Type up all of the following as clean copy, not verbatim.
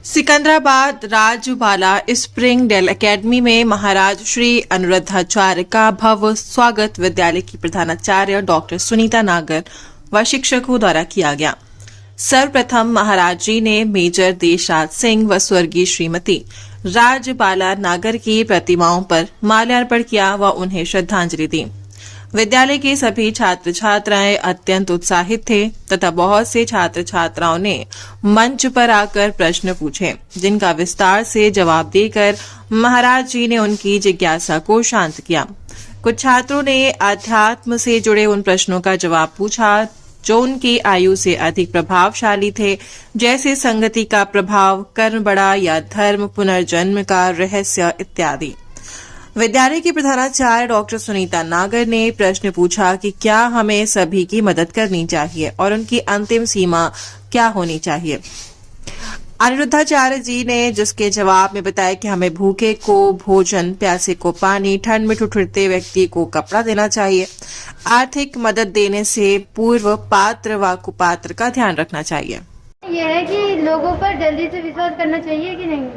Secunderabad Rajbala spring dale academy में महाराज श्री अनुरुद्धाचार्य का भव्य स्वागत विद्यालय की प्रधानाचार्य डॉक्टर सुनीता नागर व शिक्षकों द्वारा किया गया। सर्वप्रथम महाराज जी ने मेजर देशराज सिंह व स्वर्गीय श्रीमती राजबाला नागर की प्रतिमाओं पर माल्यार्पण किया व उन्हें श्रद्धांजलि दी। विद्यालय के सभी छात्र छात्राएं अत्यंत उत्साहित थे तथा बहुत से छात्र छात्राओं ने मंच पर आकर प्रश्न पूछे, जिनका विस्तार से जवाब देकर महाराज जी ने उनकी जिज्ञासा को शांत किया। कुछ छात्रों ने अध्यात्म से जुड़े उन प्रश्नों का जवाब पूछा जो उनकी आयु से अधिक प्रभावशाली थे, जैसे संगति का प्रभाव, कर्म बड़ा या धर्म, पुनर्जन्म का रहस्य इत्यादि। विद्यालय की प्रधानाचार्य डॉक्टर सुनीता नागर ने प्रश्न पूछा कि क्या हमें सभी की मदद करनी चाहिए और उनकी अंतिम सीमा क्या होनी चाहिए। अनिरुद्धाचार्य जी ने जिसके जवाब में बताया कि हमें भूखे को भोजन, प्यासे को पानी, ठंड में ठिठुरते व्यक्ति को कपड़ा देना चाहिए। आर्थिक मदद देने से पूर्व पात्र व कुपात्र का ध्यान रखना चाहिए। यह है कि लोगों पर जल्दी से विश्वास करना चाहिए कि नहीं।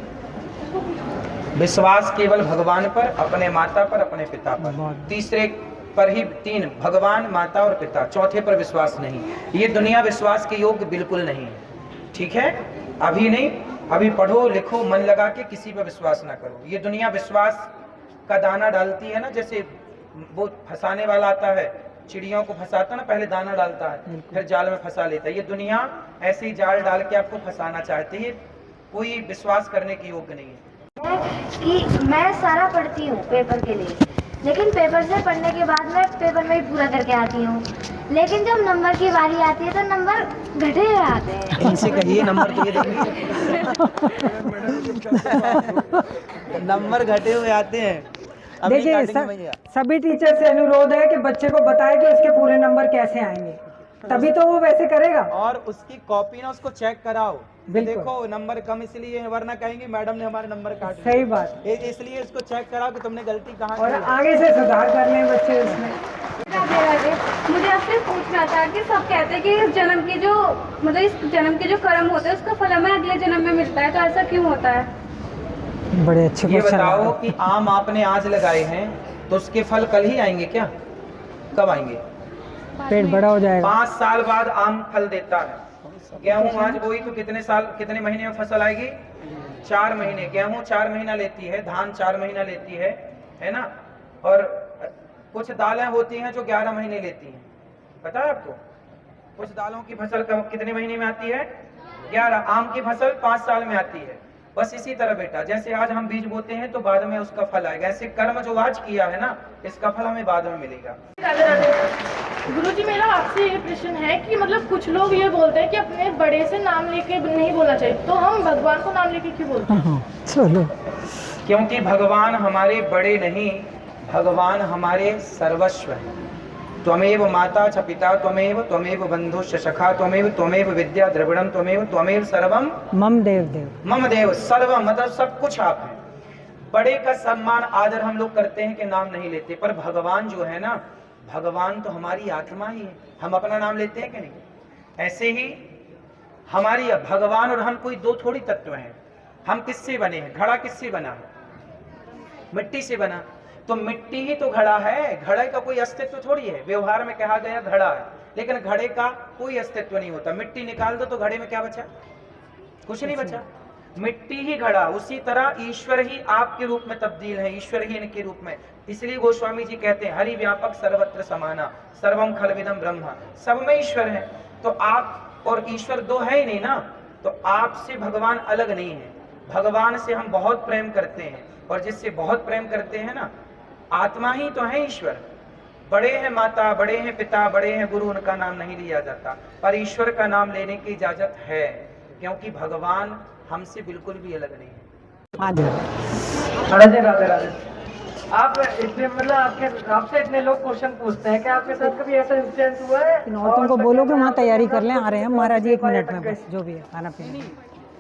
विश्वास केवल भगवान पर, अपने माता पर, अपने पिता पर, तीसरे पर ही, तीन भगवान, माता और पिता, चौथे पर विश्वास नहीं। ये दुनिया विश्वास के योग्य बिल्कुल नहीं है। ठीक है, अभी नहीं, अभी पढ़ो लिखो, मन लगा के किसी पर विश्वास ना करो। ये दुनिया विश्वास का दाना डालती है ना, जैसे वो फंसाने वाला आता है, चिड़ियों को फंसाता ना, पहले दाना डालता है फिर जाल में फंसा लेता है। ये दुनिया ऐसे ही जाल डाल के आपको फंसाना चाहती है। कोई विश्वास करने की योग्य नहीं है। कि मैं सारा पढ़ती हूँ पेपर के लिए, लेकिन पेपर से पढ़ने के बाद मैं पेपर में ही पूरा करके आती हूँ, लेकिन जब नंबर की बारी आती है तो नंबर घटे हुए आते हैं। इनसे कहिए नंबर तो ये नंबर घटे हुए आते हैं। देखिए सभी टीचर से अनुरोध है कि बच्चे को बताए कि उसके पूरे नंबर कैसे आएंगे, तभी तो वो वैसे करेगा। और उसकी कॉपी ना उसको चेक कराओ, देखो नंबर कम इसलिए है, वरना कहेंगे मैडम ने हमारे नंबर काट दिए। सही बात, इसलिए इसको चेक कराओ कि तुमने गलती कहाँ और आगे से सुधार कर लें बच्चे इसमें। मुझे आपसे पूछना था कि सब कहते हैं कि इस जन्म की जो मतलब इस जन्म के जो कर्म होते हैं उसका फल हमें अगले जन्म में मिलता है, तो ऐसा क्यों होता है? बड़े अच्छे ये बताओ कि आम आपने आज लगाए हैं तो उसके फल कल ही आएंगे क्या? कब आएंगे? पेड़ बड़ा हो जाएगा। 5 साल बाद आम फल देता है। गेहूं आज बोई तो कितने महीने में फसल आएगी? 4 महीने। गेहूं 4 महीना लेती है, धान 4 महीना लेती है ना। और कुछ दालें होती हैं जो 11 महीने लेती हैं, पता है आपको? कुछ दालों की फसल कितने महीने में आती है? 11। आम की फसल 5 साल में आती है। बस इसी तरह बेटा, जैसे आज हम बीज बोते हैं तो बाद में उसका फल आएगा, ऐसे कर्म जो आज किया है ना, इसका फल हमें बाद में मिलेगा। गुरुजी, मेरा आपसे ये प्रश्न है कि मतलब कुछ लोग ये बोलते हैं कि अपने बड़े से नाम लेके नहीं बोलना चाहिए, तो हम भगवान को नाम लेके क्यों बोलते हैं? चलो, क्योंकि भगवान हमारे बड़े नहीं, भगवान हमारे सर्वस्व हैं। त्वमेव माता च पिता त्वमेव बंधुश्च सखा त्वमेव विद्या द्रविड़म त्वमेव सर्वम मम देव सर्वम, मतलब सब कुछ आप हैं। बड़े का सम्मान आदर हम लोग करते हैं कि नाम नहीं लेते, पर भगवान जो है ना, भगवान तो हमारी आत्मा ही है। हम अपना नाम लेते हैं कि नहीं? ऐसे ही हमारी भगवान और हम कोई दो थोड़ी तत्व हैं। हम किससे बने हैं? घड़ा किससे बना है? मिट्टी से बना, तो मिट्टी ही तो घड़ा है। घड़े का कोई अस्तित्व थोड़ी है। व्यवहार में कहा गया घड़ा है, लेकिन घड़े का कोई अस्तित्व नहीं होता। मिट्टी निकाल दो तो घड़े में क्या बचा? कुछ नहीं बचा, मिट्टी ही घड़ा। उसी तरह ईश्वर ही आपके रूप में तब्दील है, ईश्वर ही इनके रूप में। इसलिए गोस्वामी जी कहते हैं, हरि व्यापक सर्वत्र समाना सर्वम खलविदम ब्रह्म, सब में ईश्वर है। तो आप और ईश्वर दो है ही नहीं ना, तो आपसे भगवान अलग नहीं है। भगवान से हम बहुत प्रेम करते हैं, और जिससे बहुत प्रेम करते हैं ना, आत्मा ही तो है ईश्वर। बड़े हैं माता, बड़े हैं पिता, बड़े हैं गुरु, उनका नाम नहीं लिया जाता, पर ईश्वर का नाम लेने की इजाजत है, क्योंकि भगवान हमसे बिल्कुल भी अलग नहीं है। राधे राधे राधे। आप इतने मतलब आपसे इतने लोग क्वेश्चन पूछते हैं कि आपके साथ कभी ऐसा इंसिडेंट हुआ है? तुमको बोलोगे वहाँ तैयारी कर लें, आ रहे हैं महाराज जी 1 मिनट में, बस जो भी है खाना पीना।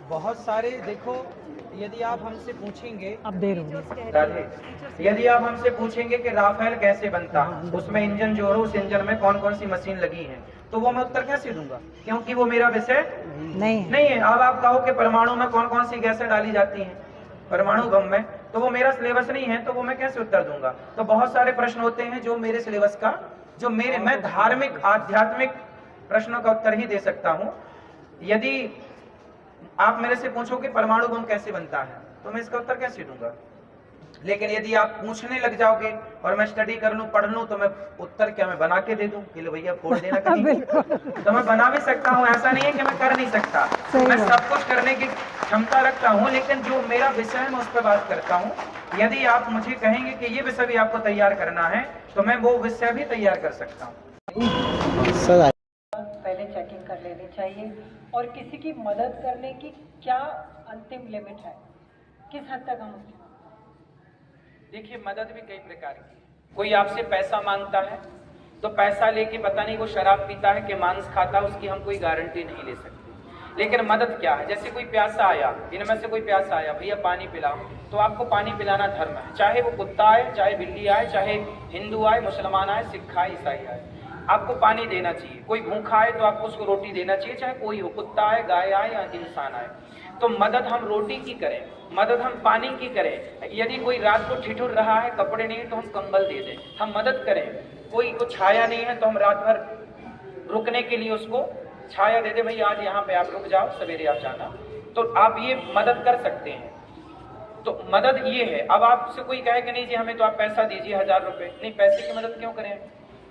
बहुत सारे, देखो यदि आप हमसे पूछेंगे, अब देर होगी, यदि आप हमसे पूछेंगे कि राफेल कैसे बनता, उसमें इंजन जोड़ो, उस इंजन में कौन कौन सी मशीन लगी है, तो वो मैं उत्तर कैसे दूंगा, क्योंकि वो मेरा विषय नहीं नहीं है। अब आप कहो कि परमाणु में कौन कौन सी गैसें डाली जाती हैं परमाणु बम में, तो वो मेरा सिलेबस नहीं है, तो वो मैं कैसे उत्तर दूंगा। तो बहुत सारे प्रश्न होते हैं जो मेरे सिलेबस का, जो मेरे, मैं धार्मिक आध्यात्मिक प्रश्नों का उत्तर ही दे सकता हूं। यदि आप मेरे से पूछो कि परमाणु बम कैसे बनता है, तो मैं इसका उत्तर कैसे दूंगा। लेकिन यदि आप पूछने लग जाओगे और मैं स्टडी कर लूं, पढ़ लूं, तो मैं उत्तर क्या मैं बना के दे दूं कि लो भैया फोड़ देना कहीं, तो मैं बना भी सकता हूं। ऐसा नहीं है कि मैं कर नहीं सकता, मैं सब कुछ करने की क्षमता रखता हूं, लेकिन जो मेरा विषय है मैं उस पर बात करता हूं। यदि आप मुझे कहेंगे कि ये विषय भी आपको तैयार करना है, तो मैं वो विषय भी तैयार कर सकता हूँ। पहले चेकिंग कर लेनी चाहिए। और किसी की मदद करने की क्या अंतिम लिमिट है, किस हद तक हम उसकी देखिए, मदद भी कई प्रकार की है। कोई आपसे पैसा मांगता है, तो पैसा लेके पता नहीं वो शराब पीता है कि मांस खाता है, उसकी हम कोई गारंटी नहीं ले सकते। लेकिन मदद क्या है, जैसे कोई प्यासा आया, इनमें से कोई प्यासा आया, भैया पानी पिलाओ, तो आपको पानी पिलाना धर्म है। चाहे वो कुत्ता आए, चाहे बिल्ली आए, चाहे हिंदू आए, मुसलमान आए, सिख आए, ईसाई आए, आपको पानी देना चाहिए। कोई भूखा आए तो आपको उसको रोटी देना चाहिए, चाहे कोई हो, कुत्ता आए, गाय आए या इंसान आए। तो मदद हम रोटी की करें, मदद हम पानी की करें। यदि कोई रात को ठिठुर रहा है, कपड़े नहीं है, तो हम कंबल दे दें, हम मदद करें। कोई को छाया नहीं है, तो हम रात भर रुकने के लिए उसको छाया दे दे, भाई आज यहाँ पे आप रुक जाओ, सवेरे आप जाना। तो आप ये मदद कर सकते हैं। तो मदद ये है। अब आपसे कोई कहे कि नहीं जी हमें तो आप पैसा दीजिए 1000 रुपए, नहीं, पैसे की मदद क्यों करें।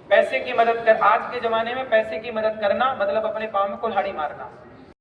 पैसे की मदद कर, आज के जमाने में पैसे की मदद करना मतलब अपने पाँव में कुल्हाड़ी मारना।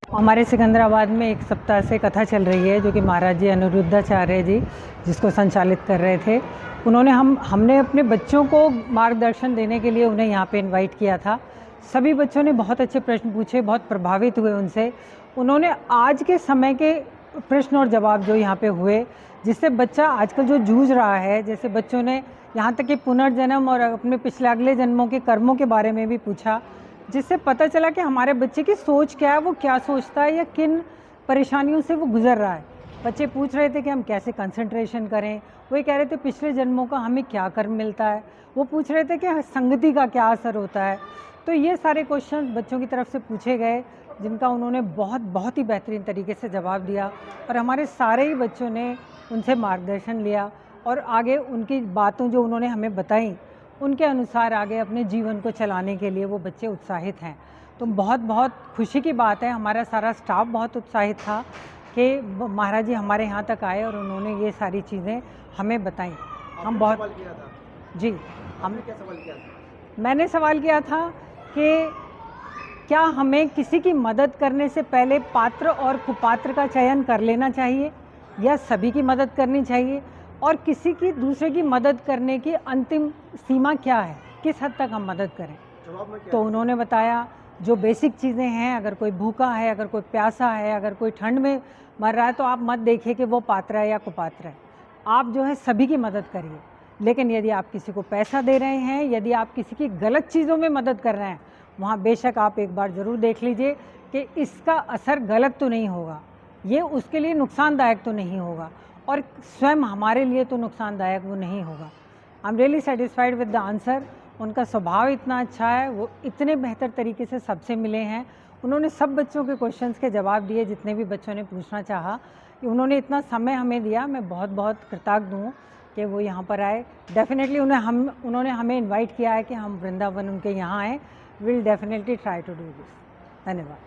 हमारे सिकंदराबाद में एक सप्ताह से कथा चल रही है, जो कि महाराज जी अनिरुद्धाचार्य जी जिसको संचालित कर रहे थे। उन्होंने हमने अपने बच्चों को मार्गदर्शन देने के लिए उन्हें यहाँ पे इनवाइट किया था। सभी बच्चों ने बहुत अच्छे प्रश्न पूछे, बहुत प्रभावित हुए उनसे। उन्होंने आज के समय के प्रश्न और जवाब जो यहाँ पे हुए, जिससे बच्चा आजकल जो जूझ रहा है, जैसे बच्चों ने यहाँ तक कि पुनर्जन्म और अपने पिछले अगले जन्मों के कर्मों के बारे में भी पूछा, जिससे पता चला कि हमारे बच्चे की सोच क्या है, वो क्या सोचता है या किन परेशानियों से वो गुजर रहा है। बच्चे पूछ रहे थे कि हम कैसे कंसंट्रेशन करें, वो ये कह रहे थे पिछले जन्मों का हमें क्या कर्म मिलता है, वो पूछ रहे थे कि संगति का क्या असर होता है। तो ये सारे क्वेश्चन बच्चों की तरफ से पूछे गए, जिनका उन्होंने बहुत ही बेहतरीन तरीके से जवाब दिया, और हमारे सारे ही बच्चों ने उनसे मार्गदर्शन लिया और आगे उनकी बातों जो उन्होंने हमें बताई, उनके अनुसार आगे अपने जीवन को चलाने के लिए वो बच्चे उत्साहित हैं। तो बहुत खुशी की बात है, हमारा सारा स्टाफ बहुत उत्साहित था कि महाराज जी हमारे यहाँ तक आए और उन्होंने ये सारी चीज़ें हमें बताई। हम बहुत सवाल किया था जी, हमने क्या सवाल किया था? मैंने सवाल किया था कि क्या हमें किसी की मदद करने से पहले पात्र और कुपात्र का चयन कर लेना चाहिए या सभी की मदद करनी चाहिए, और किसी की दूसरे की मदद करने की अंतिम सीमा क्या है, किस हद तक हम मदद करें। जवाब में क्या तो उन्होंने बताया जो बेसिक चीज़ें हैं, अगर कोई भूखा है, अगर कोई प्यासा है, अगर कोई ठंड में मर रहा है, तो आप मत देखिए कि वो पात्र है या कुपात्र है, आप जो है सभी की मदद करिए। लेकिन यदि आप किसी को पैसा दे रहे हैं, यदि आप किसी की गलत चीज़ों में मदद कर रहे हैं, वहाँ बेशक आप एक बार ज़रूर देख लीजिए कि इसका असर गलत तो नहीं होगा, ये उसके लिए नुकसानदायक तो नहीं होगा, और स्वयं हमारे लिए तो नुकसानदायक वो नहीं होगा। I am really satisfied with the answer. उनका स्वभाव इतना अच्छा है, वो इतने बेहतर तरीके से सबसे मिले हैं। उन्होंने सब बच्चों के क्वेश्चंस के जवाब दिए, जितने भी बच्चों ने पूछना चाहा। उन्होंने इतना समय हमें दिया, मैं बहुत कृतज्ञ हूँ कि वो यहाँ पर आए। डेफिनेटली उन्होंने हमें इन्वाइट किया है कि हम वृंदावन उनके यहाँ आएँ। Will definitely try to do this. धन्यवाद।